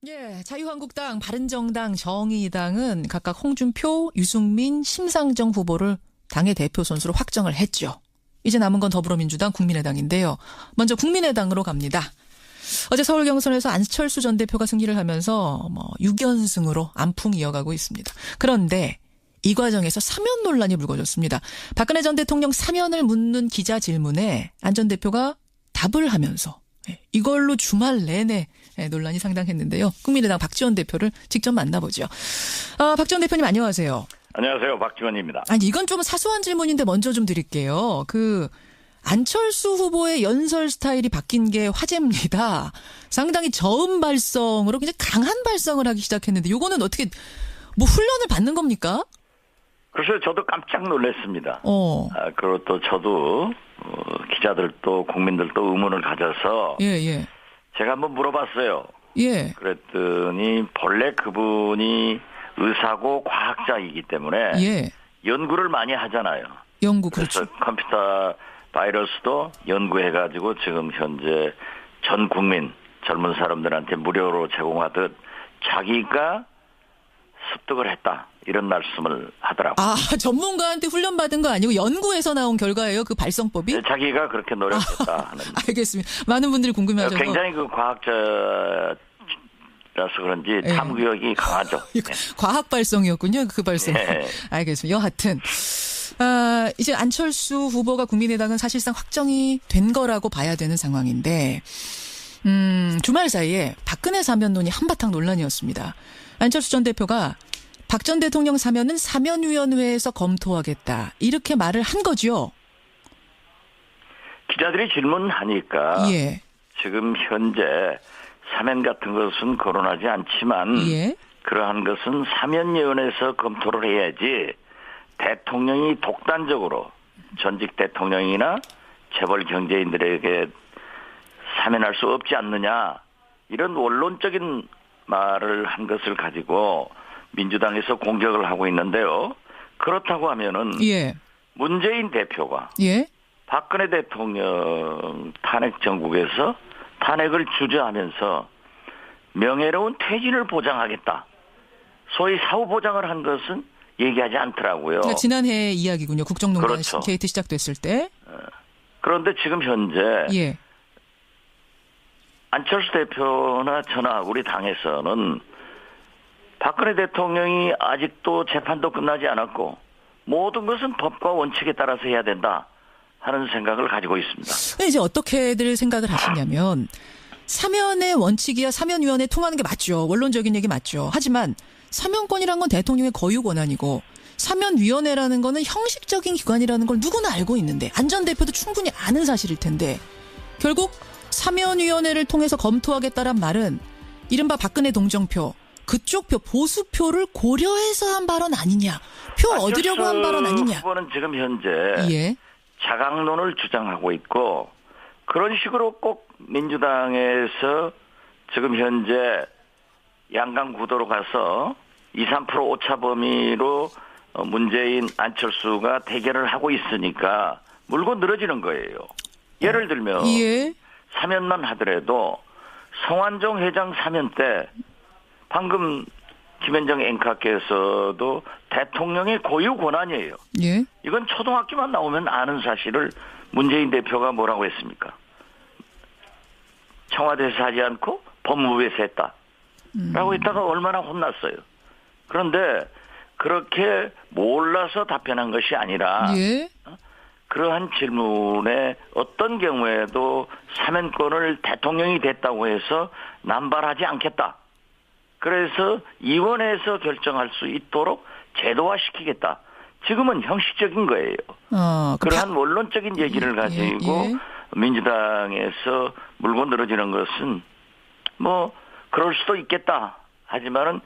예, 자유한국당, 바른정당, 정의당은 각각 홍준표, 유승민, 심상정 후보를 당의 대표 선수로 확정을 했죠. 이제 남은 건 더불어민주당, 국민의당인데요. 먼저 국민의당으로 갑니다. 어제 서울 경선에서 안철수 전 대표가 승리를 하면서 6연승으로 안풍이 이어가고 있습니다. 그런데 이 과정에서 사면 논란이 불거졌습니다. 박근혜 전 대통령 사면을 묻는 기자 질문에 안 전 대표가 답을 하면서 이걸로 주말 내내 논란이 상당했는데요. 국민의당 박지원 대표를 직접 만나보죠. 박지원 대표님 안녕하세요. 안녕하세요. 박지원입니다. 아니 이건 좀 사소한 질문인데 먼저 좀 드릴게요. 안철수 후보의 연설 스타일이 바뀐 게 화제입니다. 상당히 저음 발성으로 굉장히 강한 발성을 하기 시작했는데 이거는 어떻게 훈련을 받는 겁니까? 글쎄요. 저도 깜짝 놀랐습니다. 그리고 또 저도 기자들도 국민들도 의문을 가져서 제가 한번 물어봤어요. 그랬더니 본래 그분이 의사고 과학자이기 때문에 연구를 많이 하잖아요. 그렇죠. 그래서 컴퓨터 바이러스도 연구해가지고 지금 현재 전 국민 젊은 사람들한테 무료로 제공하듯 자기가 습득을 했다. 이런 말씀을 하더라고요. 전문가한테 훈련받은 거 아니고 연구에서 나온 결과예요? 그 발성법이? 네, 자기가 그렇게 노력했다 하는. 알겠습니다. 많은 분들이 궁금해하셔서. 굉장히 과학자라서 그런지 탐구력이 강하죠. 과학 발성이었군요. 그 발성. 알겠습니다. 여하튼 이제 안철수 후보가 국민의당은 사실상 확정이 된 거라고 봐야 되는 상황인데 주말 사이에 박근혜 사면론이 한바탕 논란이었습니다. 안철수 전 대표가 박 전 대통령 사면은 사면위원회에서 검토하겠다. 이렇게 말을 한 거죠. 기자들이 질문하니까 지금 현재 사면 같은 것은 거론하지 않지만 그러한 것은 사면위원회에서 검토를 해야지 대통령이 독단적으로 전직 대통령이나 재벌 경제인들에게 사면할 수 없지 않느냐. 이런 원론적인 말을 한 것을 가지고 민주당에서 공격을 하고 있는데요. 그렇다고 하면은 문재인 대표가 박근혜 대통령 탄핵 정국에서 탄핵을 주저하면서 명예로운 퇴진을 보장하겠다. 소위 사후 보장을 한 것은 얘기하지 않더라고요. 그러니까 지난해 이야기군요. 국정농단 그렇죠. 게이트 시작됐을 때. 그런데 지금 현재 안철수 대표나 저나 우리 당에서는 박근혜 대통령이 아직도 재판도 끝나지 않았고 모든 것은 법과 원칙에 따라서 해야 된다 하는 생각을 가지고 있습니다. 이제 어떻게들 생각을 하시냐면 사면의 원칙이야 사면위원회 통하는 게 맞죠. 원론적인 얘기 맞죠. 하지만 사면권이란 건 대통령의 거유 권한이고 사면위원회라는 거는 형식적인 기관이라는 걸 누구나 알고 있는데 안 전 대표도 충분히 아는 사실일 텐데 결국 사면위원회를 통해서 검토하겠다란 말은 이른바 박근혜 동정표 그쪽 표 보수표를 고려해서 한 발언 아니냐. 표 얻으려고 한 발언 아니냐. 후보는 지금 현재 자강론을 주장하고 있고 그런 식으로 꼭 민주당에서 지금 현재 양강 구도로 가서 2, 3% 오차 범위로 문재인 안철수가 대결을 하고 있으니까 물고 늘어지는 거예요. 예를 들면 사면만 하더라도 성완종 회장 사면 때 방금 김현정 앵커께서도 대통령의 고유 권한이에요. 이건 초등학교만 나오면 아는 사실을 문재인 대표가 뭐라고 했습니까? 청와대에서 하지 않고 법무부에서 했다. 라고 했다가 얼마나 혼났어요. 그런데 그렇게 몰라서 답변한 것이 아니라 그러한 질문에 어떤 경우에도 사면권을 대통령이 됐다고 해서 남발하지 않겠다. 그래서 위원회에서 결정할 수 있도록 제도화시키겠다. 지금은 형식적인 거예요. 그러한 원론적인 얘기를 가지고 민주당에서 물고 늘어지는 것은 그럴 수도 있겠다. 하지만은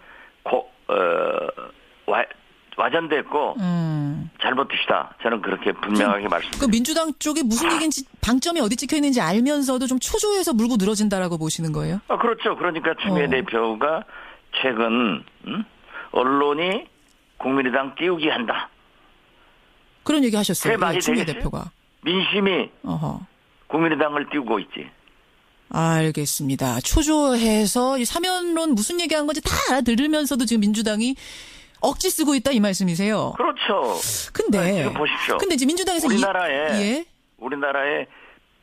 와전됐고 잘못되시다. 저는 그렇게 분명하게 말씀드립니다. 민주당 쪽에 무슨 얘기인지 방점이 어디 찍혀 있는지 알면서도 좀 초조해서 물고 늘어진다라고 보시는 거예요? 그렇죠. 그러니까 추미애 대표가 최근 언론이 국민의당 띄우기 한다. 그런 얘기 하셨어요. 말이 추미애 되겠어요? 대표가. 민심이 국민의당을 띄우고 있지. 알겠습니다. 초조해서 이 사면론 무슨 얘기한 건지 다 알아들으면서도 지금 민주당이 억지 쓰고 있다 이 말씀이세요. 그렇죠. 근데 지금 보십시오. 근데 이제 민주당에서 우리나라에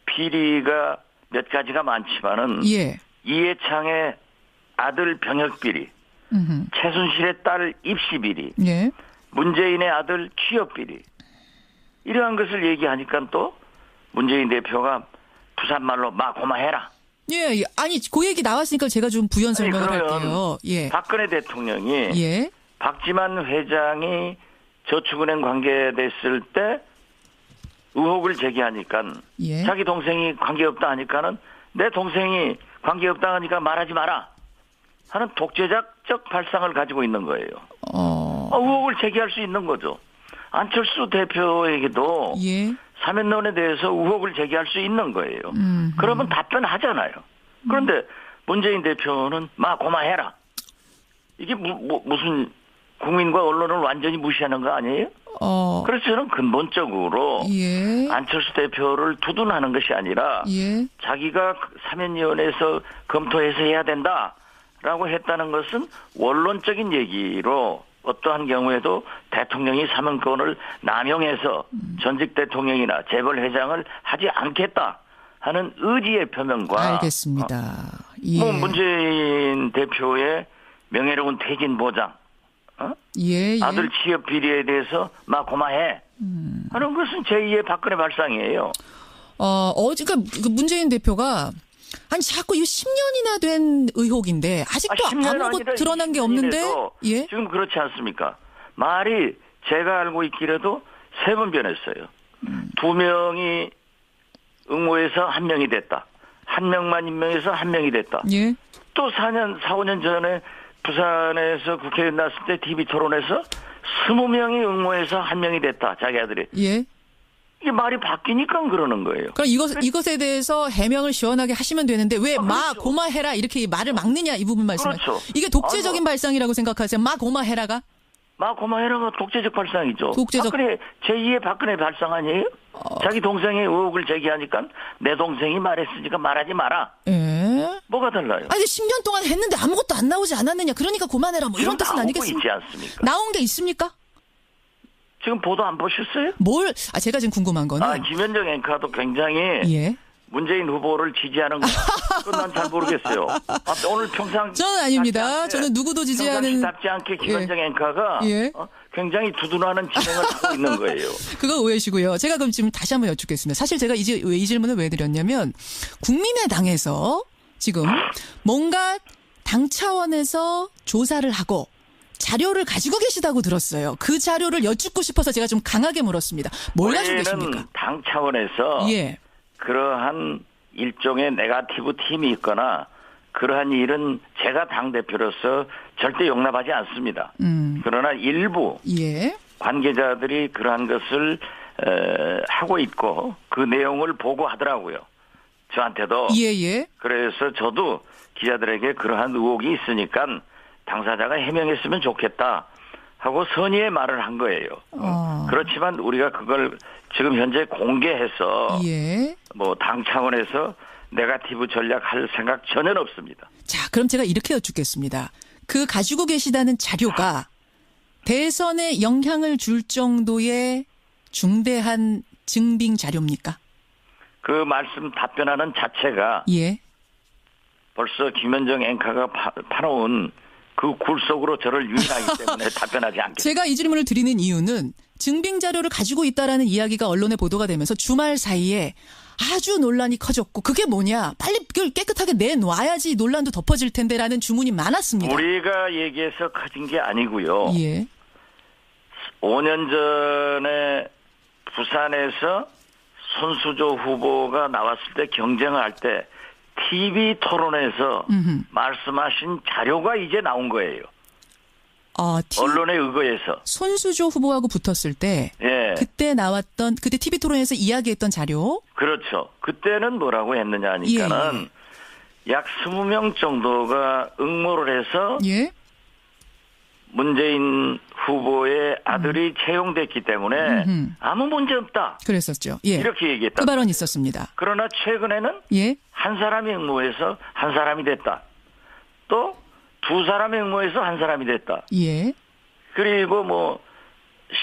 비리가 몇 가지가 많지만은 이해창의 아들 병역 비리, 최순실의 딸 입시 비리, 문재인의 아들 취업 비리 이러한 것을 얘기하니까 또 문재인 대표가 부산 말로 마 고마해라. 예, 아니 그 얘기 나왔으니까 제가 좀 부연 설명을 할게요. 박근혜 대통령이 박지만 회장이 저축은행 관계됐을 때 의혹을 제기하니까 자기 동생이 관계없다 하니까는 내 동생이 관계없다 하니까 말하지 마라 하는 독재자적 발상을 가지고 있는 거예요. 의혹을 제기할 수 있는 거죠. 안철수 대표에게도 사면론에 대해서 의혹을 제기할 수 있는 거예요. 그러면 답변하잖아요. 그런데 문재인 대표는 막 고마해라. 이게 무슨 국민과 언론을 완전히 무시하는 거 아니에요? 그래서 저는 근본적으로 안철수 대표를 두둔하는 것이 아니라 자기가 사면위원회에서 검토해서 해야 된다라고 했다는 것은 원론적인 얘기로 어떠한 경우에도 대통령이 사면권을 남용해서 전직 대통령이나 재벌 회장을 하지 않겠다 하는 의지의 표명과 알겠습니다. 문재인 대표의 명예로운 퇴진 보장, 아들 취업 비리에 대해서 막 고마해 하는 것은 제2의 박근혜 발상이에요. 그러니까 문재인 대표가 아니 자꾸 이 10년이나 된 의혹인데 아직도 아무것도 드러난 게 없는데 지금 그렇지 않습니까? 말이 제가 알고 있기라도 3번 변했어요. 2명이 응모해서 1명이 됐다. 1명만 임명해서 1명이 됐다. 또 4, 5년 전에 부산에서 국회의원 나왔을 때 TV 토론에서 20명이 응모해서 1명이 됐다. 자기 아들이. 이게 말이 바뀌니까 그러는 거예요. 그럼 이것에 대해서 해명을 시원하게 하시면 되는데 왜 마 고마해라 이렇게 말을 막느냐 이 부분 말씀하세요. 그렇죠. 이게 독재적인 발상이라고 생각하세요? 마 고마해라가? 마 고마해라가 독재적 발상이죠. 제2의 박근혜 발상 아니에요? 자기 동생의 의혹을 제기하니까 내 동생이 말했으니까 말하지 마라. 뭐가 달라요? 아니 10년 동안 했는데 아무것도 안 나오지 않았느냐. 그러니까 그만해라. 뭐 이런 뜻은 아니겠습니까? 있지 않습니까? 나온 게 있습니까? 지금 보도 안 보셨어요? 제가 지금 궁금한 거는. 김현정 앵커도 굉장히 문재인 후보를 지지하는 그건 난 잘 모르겠어요. 오늘 평상. 저는 아닙니다. 저는 누구도 지지하는. 답지 않게 김현정 앵커가 굉장히 두둔하는 진행을 하고 있는 거예요. 그거 오해시고요. 제가 그럼 지금 다시 한번 여쭙겠습니다. 사실 제가 이 질문을 왜 드렸냐면 국민의당에서 지금 뭔가 당 차원에서 조사를 하고 자료를 가지고 계시다고 들었어요. 그 자료를 여쭙고 싶어서 제가 좀 강하게 물었습니다. 뭘 가지고 계십니까? 당 차원에서 그러한 일종의 네거티브 팀이 있거나 그러한 일은 제가 당대표로서 절대 용납하지 않습니다. 그러나 일부 관계자들이 그러한 것을 하고 있고 그 내용을 보고하더라고요. 저한테도. 그래서 저도 기자들에게 그러한 의혹이 있으니까 당사자가 해명했으면 좋겠다 하고 선의의 말을 한 거예요. 그렇지만 우리가 그걸 지금 현재 공개해서 뭐 당 차원에서 네거티브 전략할 생각 전혀 없습니다. 자, 그럼 제가 이렇게 여쭙겠습니다. 그 가지고 계시다는 자료가 대선에 영향을 줄 정도의 중대한 증빙 자료입니까? 그 말씀 답변하는 자체가 벌써 김현정 앵커가 파놓은 그 굴 속으로 저를 유인하기 때문에 답변하지 않겠습니다. 제가 이 질문을 드리는 이유는 증빙 자료를 가지고 있다라는 이야기가 언론에 보도가 되면서 주말 사이에 아주 논란이 커졌고 그게 뭐냐. 빨리 그걸 깨끗하게 내놔야지 논란도 덮어질 텐데라는 주문이 많았습니다. 우리가 얘기해서 커진 게 아니고요. 5년 전에 부산에서 손수조 후보가 나왔을 때 경쟁을 할 때 TV 토론에서 말씀하신 자료가 이제 나온 거예요. 언론에 의거해서. 손수조 후보하고 붙었을 때 그때 나왔던 그때 TV 토론에서 이야기했던 자료. 그렇죠. 그때는 뭐라고 했느냐 하니까는 약 20명 정도가 응모를 해서 문재인 후보의 아들이 채용됐기 때문에 아무 문제 없다. 그랬었죠. 예. 이렇게 얘기했다. 그 발언 있었습니다. 그러나 최근에는 예. 한 사람이 응모해서 한 사람이 됐다. 또 두 사람이 응모해서 한 사람이 됐다. 예. 그리고 뭐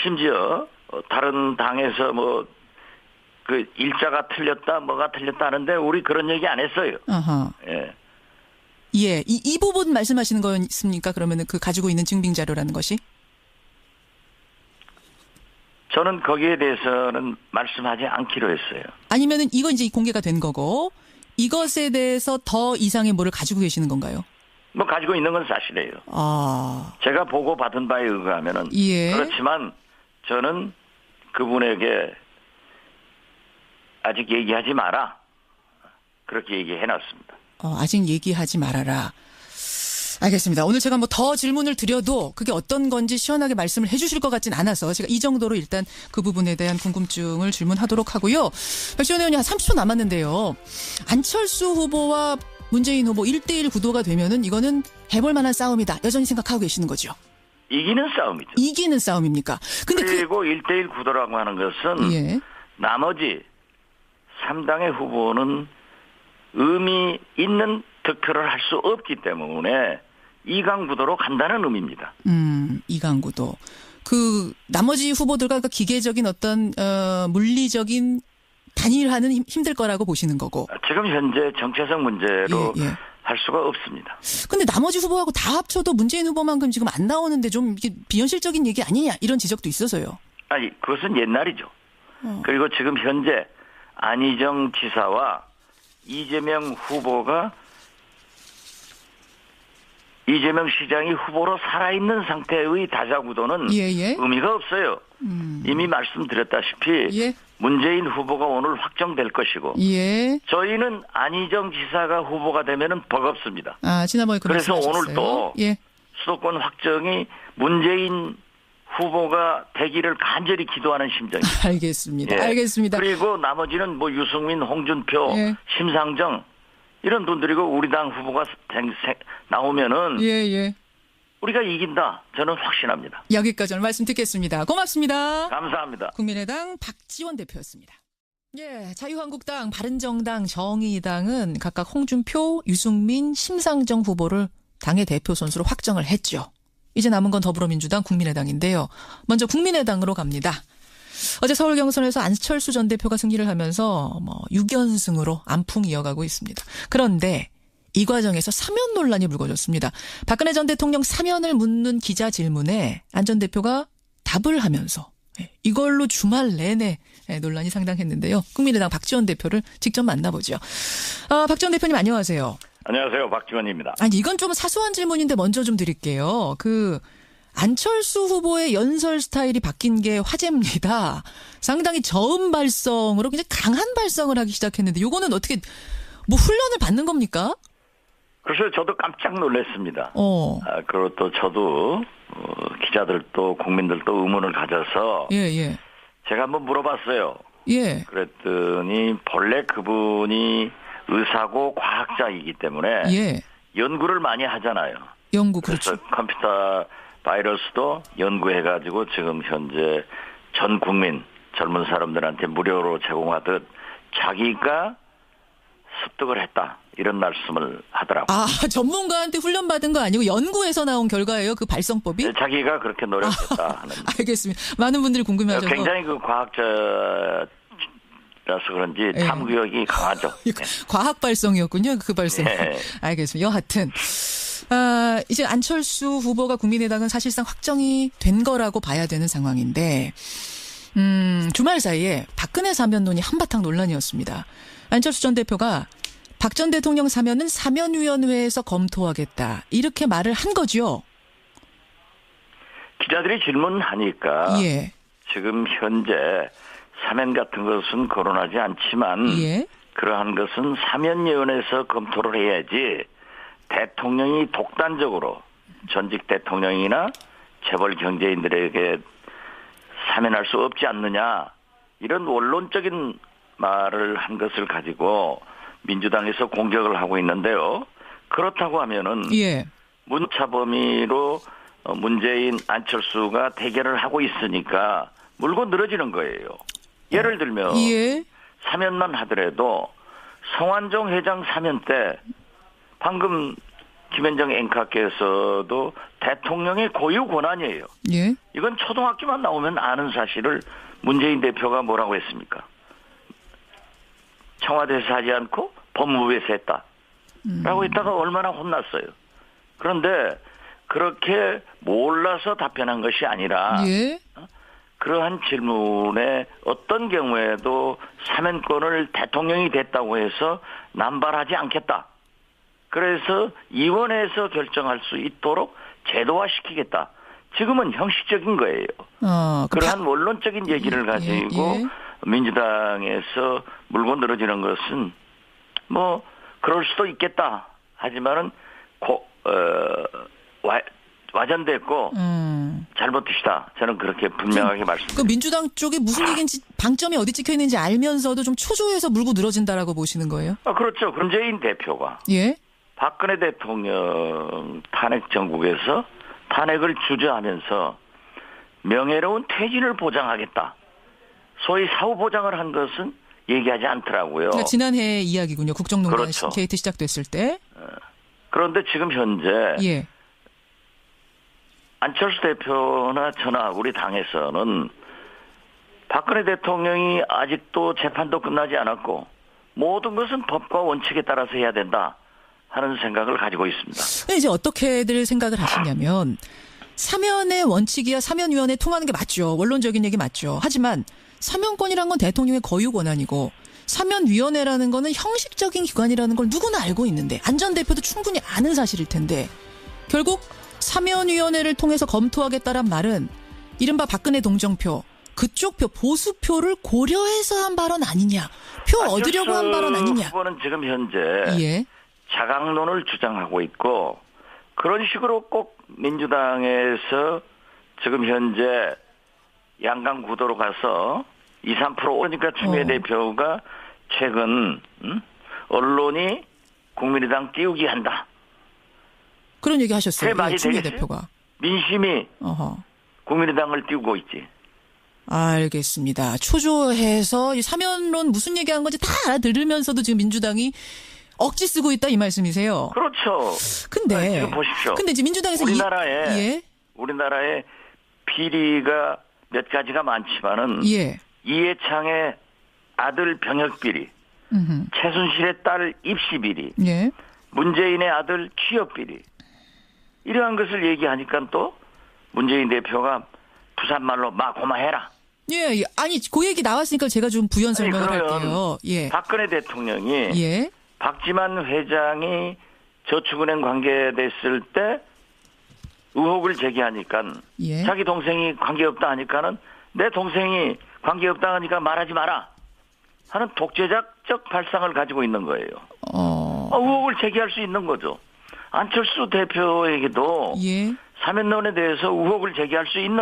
심지어 다른 당에서 뭐 그 일자가 틀렸다 뭐가 틀렸다 하는데 우리 그런 얘기 안 했어요. 아하. 예. 예. 이 부분 말씀하시는 거였습니까? 그러면은 그 가지고 있는 증빙 자료라는 것이? 저는 거기에 대해서는 말씀하지 않기로 했어요. 아니면은 이거 이제 공개가 된 거고 이것에 대해서 더 이상의 뭐를 가지고 계시는 건가요? 뭐 가지고 있는 건 사실이에요. 아. 제가 보고 받은 바에 의하면은 예. 그렇지만 저는 그분에게 아직 얘기하지 마라. 그렇게 얘기해놨습니다. 아직 얘기하지 말아라. 알겠습니다. 오늘 제가 뭐 더 질문을 드려도 그게 어떤 건지 시원하게 말씀을 해 주실 것 같진 않아서 제가 이 정도로 일단 그 부분에 대한 궁금증을 질문하도록 하고요. 백지원 의원이 한 30초 남았는데요. 안철수 후보와 문재인 후보 1대1 구도가 되면은 이거는 해볼 만한 싸움이다. 여전히 생각하고 계시는 거죠? 이기는 싸움이죠. 이기는 싸움입니까? 근데 그리고 1대1 구도라고 하는 것은 예. 나머지 3당의 후보는 의미 있는 득표를 할 수 없기 때문에 2강 구도로 간다는 의미입니다. 2강 구도. 그 나머지 후보들과 그 기계적인 어떤 물리적인 단일화는 힘들 거라고 보시는 거고. 지금 현재 정체성 문제로 예. 할 수가 없습니다. 근데 나머지 후보하고 다 합쳐도 문재인 후보만큼 지금 안 나오는데 좀 이게 비현실적인 얘기 아니냐 이런 지적도 있어서요. 아니 그것은 옛날이죠. 그리고 지금 현재 안희정 지사와 이재명 후보가 이재명 시장이 후보로 살아있는 상태의 다자구도는 예. 의미가 없어요. 이미 말씀드렸다시피 예. 문재인 후보가 오늘 확정될 것이고 예. 저희는 안희정 지사가 후보가 되면은 버겁습니다. 지난번에 그래서 말씀하셨어요. 오늘 또 예. 수도권 확정이 문재인 후보가 되기를 간절히 기도하는 심정입니다. 알겠습니다. 예. 알겠습니다. 그리고 나머지는 뭐 유승민, 홍준표, 예. 심상정 이런 분들이고 우리 당 후보가 나오면은 예. 우리가 이긴다. 저는 확신합니다. 여기까지 오늘 말씀 듣겠습니다. 고맙습니다. 감사합니다. 국민의당 박지원 대표였습니다. 예, 자유한국당, 바른정당, 정의당은 각각 홍준표, 유승민, 심상정 후보를 당의 대표 선수로 확정을 했죠. 이제 남은 건 더불어민주당, 국민의당인데요. 먼저 국민의당으로 갑니다. 어제 서울 경선에서 안철수 전 대표가 승리를 하면서 6연승으로 안풍 이어가고 있습니다. 그런데 이 과정에서 사면 논란이 불거졌습니다. 박근혜 전 대통령 사면을 묻는 기자 질문에 안 전 대표가 답을 하면서 이걸로 주말 내내 논란이 상당했는데요. 국민의당 박지원 대표를 직접 만나보죠. 박 전 대표님 안녕하세요. 안녕하세요. 박지원입니다. 아니 이건 좀 사소한 질문인데 먼저 좀 드릴게요. 안철수 후보의 연설 스타일이 바뀐 게 화제입니다. 상당히 저음 발성으로 굉장히 강한 발성을 하기 시작했는데 이거는 어떻게 뭐 훈련을 받는 겁니까? 그래서 저도 깜짝 놀랐습니다. 그리고 또 저도 기자들도 국민들도 의문을 가져서 예. 제가 한번 물어봤어요. 예. 그랬더니 본래 그분이 의사고 과학자이기 때문에 예. 연구를 많이 하잖아요. 연구 그래서 그렇죠. 컴퓨터 바이러스도 연구해가지고 지금 현재 전 국민 젊은 사람들한테 무료로 제공하듯 자기가 습득을 했다. 이런 말씀을 하더라고요. 전문가한테 훈련받은 거 아니고 연구에서 나온 결과예요? 그 발성법이? 네, 자기가 그렇게 노력했다 하는. 알겠습니다. 많은 분들이 궁금해하셔서. 굉장히 그 과학자라서 그런지 탐구력이 강하죠. 네. 과학 발성이었군요. 그 발성. 네. 알겠습니다. 여하튼. 이제 안철수 후보가 국민의당은 사실상 확정이 된 거라고 봐야 되는 상황인데, 주말 사이에 박근혜 사면론이 한바탕 논란이었습니다. 안철수 전 대표가 박 전 대통령 사면은 사면위원회에서 검토하겠다. 이렇게 말을 한 거죠. 기자들이 질문하니까 예. 지금 현재 사면 같은 것은 거론하지 않지만 예. 그러한 것은 사면위원회에서 검토를 해야지 대통령이 독단적으로 전직 대통령이나 재벌 경제인들에게 사면할 수 없지 않느냐 이런 원론적인 말을 한 것을 가지고 민주당에서 공격을 하고 있는데요. 그렇다고 하면은 예. 문자 범위로 문재인, 안철수가 대결을 하고 있으니까 물고 늘어지는 거예요. 예를 들면 예. 사면만 하더라도 성완종 회장 사면 때 방금 김현정 앵커께서도 대통령의 고유 권한이에요. 예. 이건 초등학교만 나오면 아는 사실을 문재인 대표가 뭐라고 했습니까? 청와대에서 하지 않고 법무부에서 했다. 라고 했다가 얼마나 혼났어요. 그런데 그렇게 몰라서 답변한 것이 아니라 예. 그러한 질문에 어떤 경우에도 사면권을 대통령이 됐다고 해서 남발하지 않겠다. 그래서 의원회에서 결정할 수 있도록 제도화시키겠다. 지금은 형식적인 거예요. 그러한 원론적인 얘기를 가지고 민주당에서 물고 늘어지는 것은 뭐 그럴 수도 있겠다. 하지만은 와전됐고 잘못이다. 저는 그렇게 분명하게 말씀드립니다. 그 민주당 쪽에 무슨 얘기인지 방점이 어디 찍혀 있는지 알면서도 좀 초조해서 물고 늘어진다라고 보시는 거예요? 그렇죠. 문재인 대표가 예. 박근혜 대통령 탄핵 정국에서 탄핵을 주저하면서 명예로운 퇴진을 보장하겠다. 소위 사후 보장을 한 것은 얘기하지 않더라고요. 그러니까 지난해 이야기군요. 국정농단 그렇죠. 게이트 시작됐을 때. 그런데 지금 현재 예. 안철수 대표나 저나 우리 당에서는 박근혜 대통령이 아직도 재판도 끝나지 않았고 모든 것은 법과 원칙에 따라서 해야 된다 하는 생각을 가지고 있습니다. 이제 어떻게들 생각을 하시냐면 사면의 원칙이야 사면위원회 통하는 게 맞죠. 원론적인 얘기 맞죠. 하지만 사면권이란 건 대통령의 고유 권한이고 사면위원회라는 거는 형식적인 기관이라는 걸 누구나 알고 있는데 안 전 대표도 충분히 아는 사실일 텐데 결국 사면위원회를 통해서 검토하겠다란 말은 이른바 박근혜 동정표 그쪽 표 보수표를 고려해서 한 발언 아니냐. 표 얻으려고 한 발언 아니냐. 후보는 지금 현재 예. 자강론을 주장하고 있고 그런 식으로 꼭 민주당에서 지금 현재 양강 구도로 가서 2, 3% 오니까 추미애 대표가 최근 언론이 국민의당 띄우기 한다. 그런 얘기 하셨어요. 많이 추미애 되겠어요? 대표가. 민심이 국민의당을 띄우고 있지. 알겠습니다. 초조해서 이 사면론 무슨 얘기한 건지 다 알아들으면서도 지금 민주당이 억지 쓰고 있다 이 말씀이세요. 그렇죠. 근데 지금 보십시오. 근데 지금 민주당에서 우리나라에 비리가 몇 가지가 많지만은 예. 이해창의 아들 병역 비리, 최순실의 딸 입시 비리, 예. 문재인의 아들 취업 비리 이러한 것을 얘기하니까 또 문재인 대표가 부산말로 막 고마해라. 예, 아니 그 얘기 나왔으니까 제가 좀 부연 설명을 할게요. 예. 박근혜 대통령이 예. 박지만 회장이 저축은행 관계됐을 때 의혹을 제기하니까 예. 자기 동생이 관계없다 하니까는 내 동생이 관계없다 하니까 말하지 마라 하는 독재자적 발상을 가지고 있는 거예요. 의혹을 제기할 수 있는 거죠. 안철수 대표에게도 예. 사면론에 대해서 의혹을 제기할 수 있는